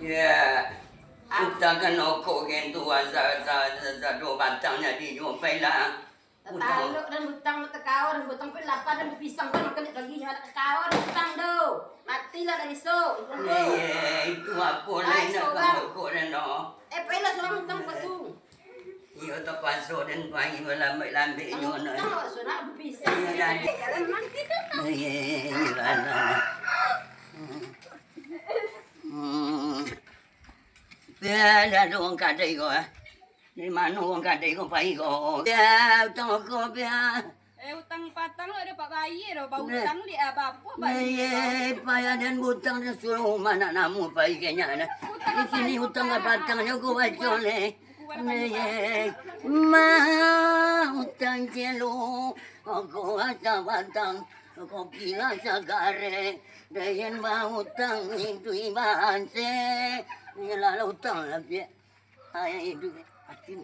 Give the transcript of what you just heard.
Ya, utang kan oko kan tuan sa dua batangnya di dua pelang. Utang. Tahu dan hutang tekawar, hutang pelapa dan pisang kan makan lagi nyala tekawar hutang do. Matilah dari so. Itu apa lain nak oko dan no. Pela suami hutang patung. Iyo to paso dan pai lambe yo no. Hutang sudah pisang. Jalan nanti kan. Biar dong kadai ko. Ni mana orang kadai ko pai ko. Ya, utang ko biar. Utang patang lo ada Pak Bayi lo, bau utang di apa? Payah dan butang dan suruh mana namu pai kenya na. Di sini hutang ka patangnya ko bacole. Ma hutang jelo. Ako asa batang. Ako kila sa gare. Dayan ba hutang itu ibanse. Nilala hutang lah biar. Ay, itu. Atin.